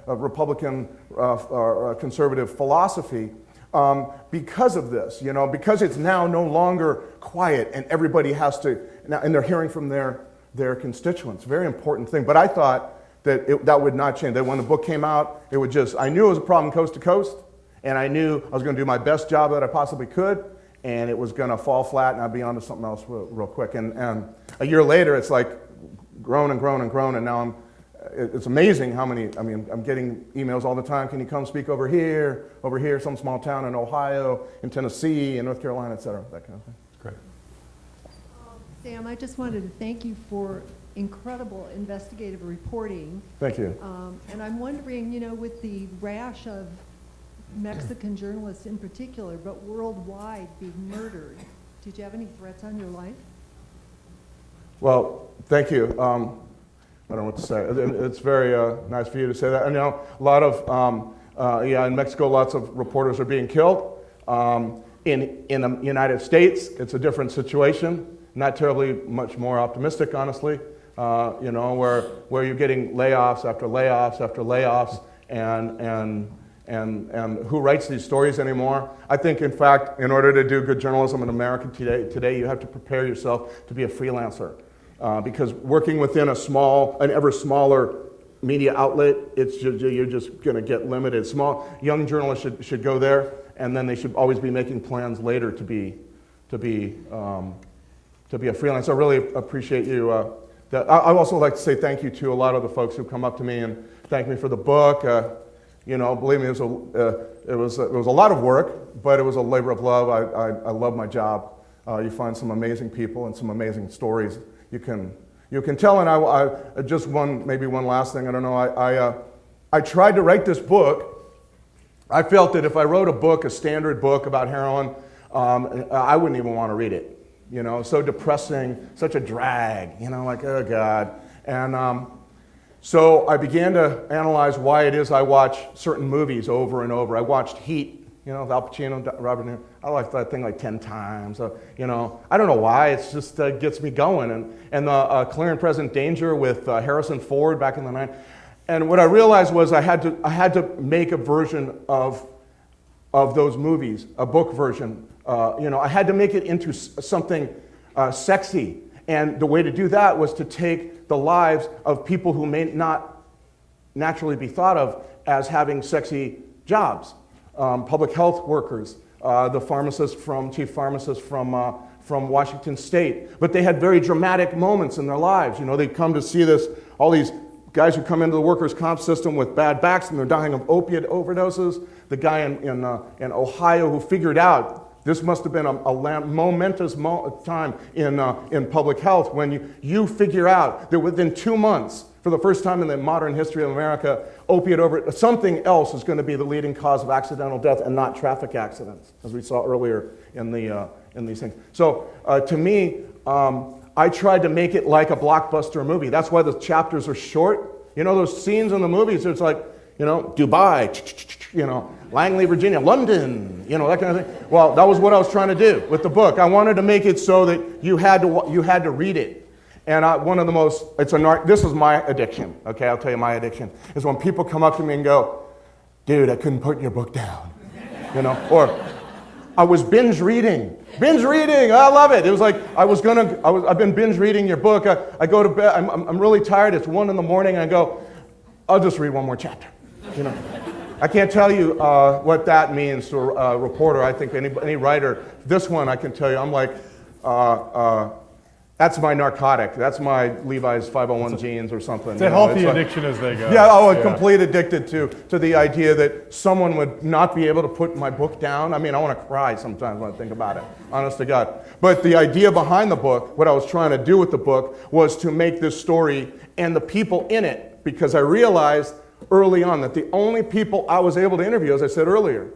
Republican conservative philosophy because of this, because it's now no longer quiet and everybody has to, and they're hearing from their constituents. Very important thing. But I thought that that would not change. That when the book came out, I knew it was a problem coast to coast, and I knew I was going to do my best job that I possibly could, and it was going to fall flat, and I'd be on to something else real quick. And a year later, it's like grown and grown and grown, and now it's amazing how many, I'm getting emails all the time. Can you come speak over here, some small town in Ohio, in Tennessee, in North Carolina, et cetera, that kind of thing. great. Sam, I just wanted to thank you for incredible investigative reporting. Thank you. And I'm wondering, with the rash of Mexican journalists in particular, but worldwide being murdered, did you have any threats on your life? Well, thank you. I don't know what to say. It's very nice for you to say that. I know a lot of, in Mexico, lots of reporters are being killed. In the United States, it's a different situation. Not terribly much more optimistic, honestly. Where you're getting layoffs after layoffs after layoffs, and who writes these stories anymore? I think, in fact, in order to do good journalism in America today, you have to prepare yourself to be a freelancer. Because working within an ever smaller media outlet, you're just going to get limited. Young journalists should go there, and then they should always be making plans later to be a freelancer. I really appreciate you. I also like to say thank you to a lot of the folks who come up to me and thank me for the book. Believe me, it was a lot of work, but it was a labor of love. I love my job. You find some amazing people and some amazing stories. You can tell, and I just maybe one last thing. I don't know. I tried to write this book. I felt that if I wrote a standard book about heroin, I wouldn't even want to read it. So depressing, such a drag. Like, oh God. And so I began to analyze why it is I watch certain movies over and over. I watched Heat. Al Pacino, Robert De Niro. I like that thing like 10 times. I don't know why. It's just gets me going. And the Clear and Present Danger with Harrison Ford back in the 90s. And what I realized was I had to make a version of those movies, a book version. I had to make it into something sexy. And the way to do that was to take the lives of people who may not naturally be thought of as having sexy jobs. Public health workers, the chief pharmacist from Washington State. But they had very dramatic moments in their lives. They'd come to see all these guys who come into the workers' comp system with bad backs and they're dying of opiate overdoses. The guy in Ohio who figured out this must have been a momentous time in public health when you figure out that within 2 months, for the first time in the modern history of America, something else is going to be the leading cause of accidental death and not traffic accidents, as we saw earlier in these things. So to me, I tried to make it like a blockbuster movie. That's why the chapters are short. Those scenes in the movies, it's like, Dubai, Langley, Virginia, London, that kind of thing. Well, that was what I was trying to do with the book. I wanted to make it so that you had to read it. And this is my addiction, okay? I'll tell you my addiction, is when people come up to me and go, dude, I couldn't put your book down. Or I was binge reading. Binge reading, I love it. It was like I've been binge reading your book. I go to bed, I'm really tired. It's 1 a.m. I go, I'll just read one more chapter. I can't tell you what that means to a reporter. I think any writer. This one I can tell you. I'm like, that's my narcotic. That's my Levi's 501 jeans or something. It's a healthy addiction as they go. Yeah, complete addicted to the idea that someone would not be able to put my book down. I mean, I want to cry sometimes when I think about it, honest to God. But the idea behind the book, what I was trying to do with the book, was to make this story and the people in it, because I realized early on that the only people I was able to interview, as I said earlier,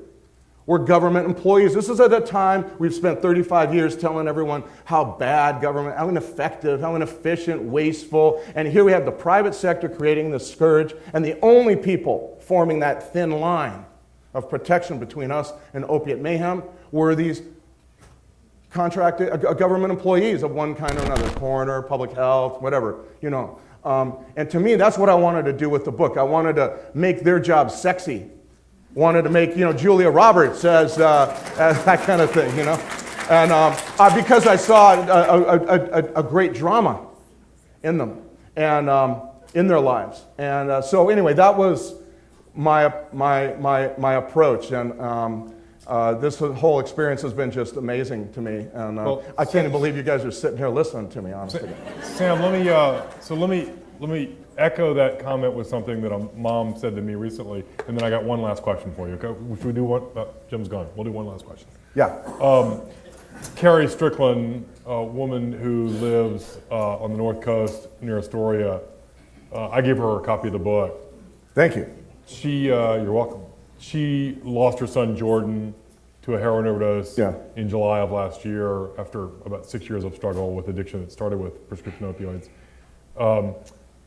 were government employees. This is at a time we've spent 35 years telling everyone how bad government, how ineffective, how inefficient, wasteful, and here we have the private sector creating this scourge, and the only people forming that thin line of protection between us and opiate mayhem were these contracted government employees of one kind or another, coroner, public health, whatever, and to me, that's what I wanted to do with the book. I wanted to make their job sexy. Wanted to make, Julia Roberts as that kind of thing, And because I saw a great drama in them and in their lives. And so anyway, that was my approach. And this whole experience has been just amazing to me. And I can't even believe you guys are sitting here listening to me, honestly. Sam, let me echo that comment with something that a mom said to me recently, and then I got one last question for you. Okay? Which we do one. Jim's gone. We'll do one last question. Yeah. Carrie Strickland, a woman who lives on the North Coast near Astoria, I gave her a copy of the book. Thank you. You're welcome. She lost her son Jordan to a heroin overdose in July of last year after about 6 years of struggle with addiction that started with prescription opioids.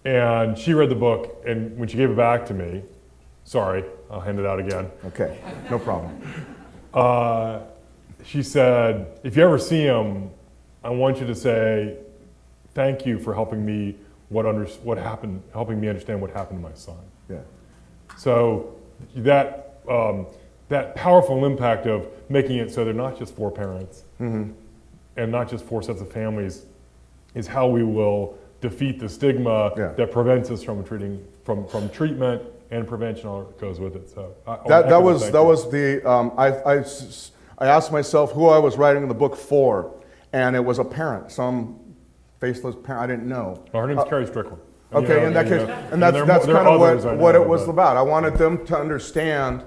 And she read the book, and when she gave it back to me, sorry, I'll hand it out again. Okay, no problem. She said, if you ever see him, I want you to say, thank you for helping me helping me understand what happened to my son. Yeah. So that powerful impact of making it so they're not just four parents and not just four sets of families is how we will defeat the stigma that prevents us from treatment and prevention, all that goes with it. So I asked myself who I was writing the book for, and it was a parent, some faceless parent I didn't know. Well, her name's Carrie Strickland. Okay, in that case, and that's kind of what it was about. I wanted them to understand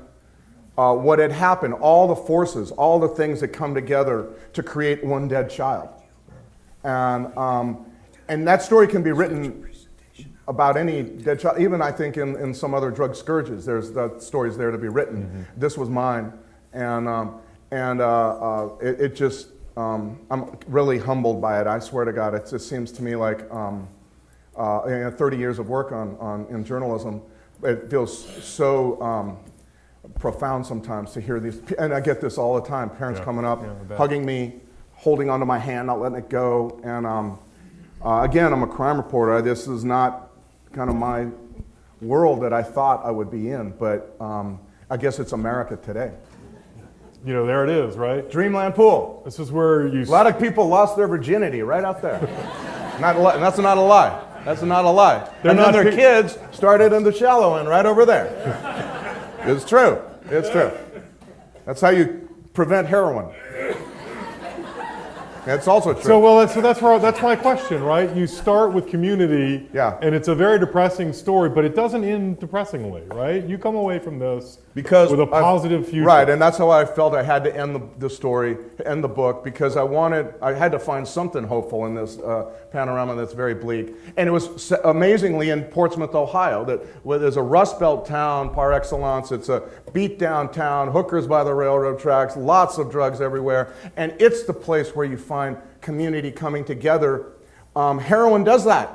what had happened, all the forces, all the things that come together to create one dead child, and that story can be written about any dead child, even I think in some other drug scourges. There's the stories there to be written. Mm-hmm. This was mine, and it just, I'm really humbled by it. I swear to God, it seems to me like 30 years of work in journalism, it feels so profound sometimes to hear these, and I get this all the time, parents coming up, hugging me, holding onto my hand, not letting it go, and again, I'm a crime reporter. This is not kind of my world that I thought I would be in, but I guess it's America today. There it is, right? Dreamland Pool. This is where a lot of people lost their virginity right out there. That's not a lie. That's not a lie. And then their kids started in the shallow end right over there. It's true. It's true. That's how you prevent heroin. That's also true. So that's my question, right? You start with community, and it's a very depressing story, but it doesn't end depressingly, right? You come away from this with a positive future. Right, and that's how I felt I had to end the story, end the book, because I had to find something hopeful in this panorama that's very bleak. And it was amazingly in Portsmouth, Ohio, where there's a Rust Belt town par excellence. It's a beat down town, hookers by the railroad tracks, lots of drugs everywhere, and it's the place where you find community coming together. Heroin does that.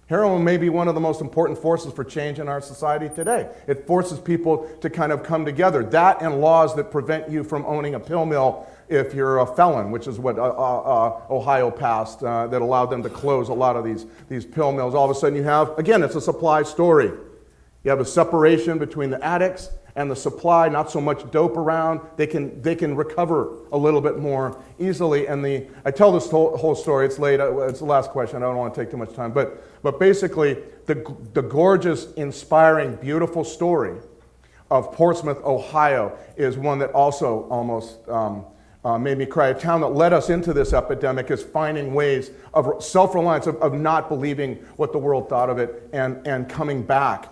Heroin may be one of the most important forces for change in our society today. It forces people to kind of come together. That and laws that prevent you from owning a pill mill if you're a felon, which is what Ohio passed, that allowed them to close a lot of these pill mills. All of a sudden you have, again, it's a supply story. You have a separation between the addicts and the supply, not so much dope around, they can recover a little bit more easily. And I tell this whole story, it's late, it's the last question, I don't want to take too much time, but basically the gorgeous, inspiring, beautiful story of Portsmouth, Ohio is one that also almost made me cry. A town that led us into this epidemic is finding ways of self-reliance, of not believing what the world thought of it, and coming back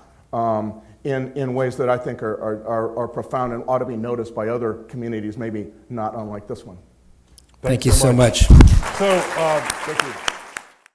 in ways that I think are profound and ought to be noticed by other communities, maybe not unlike this one. Thank you so much. So, thank you.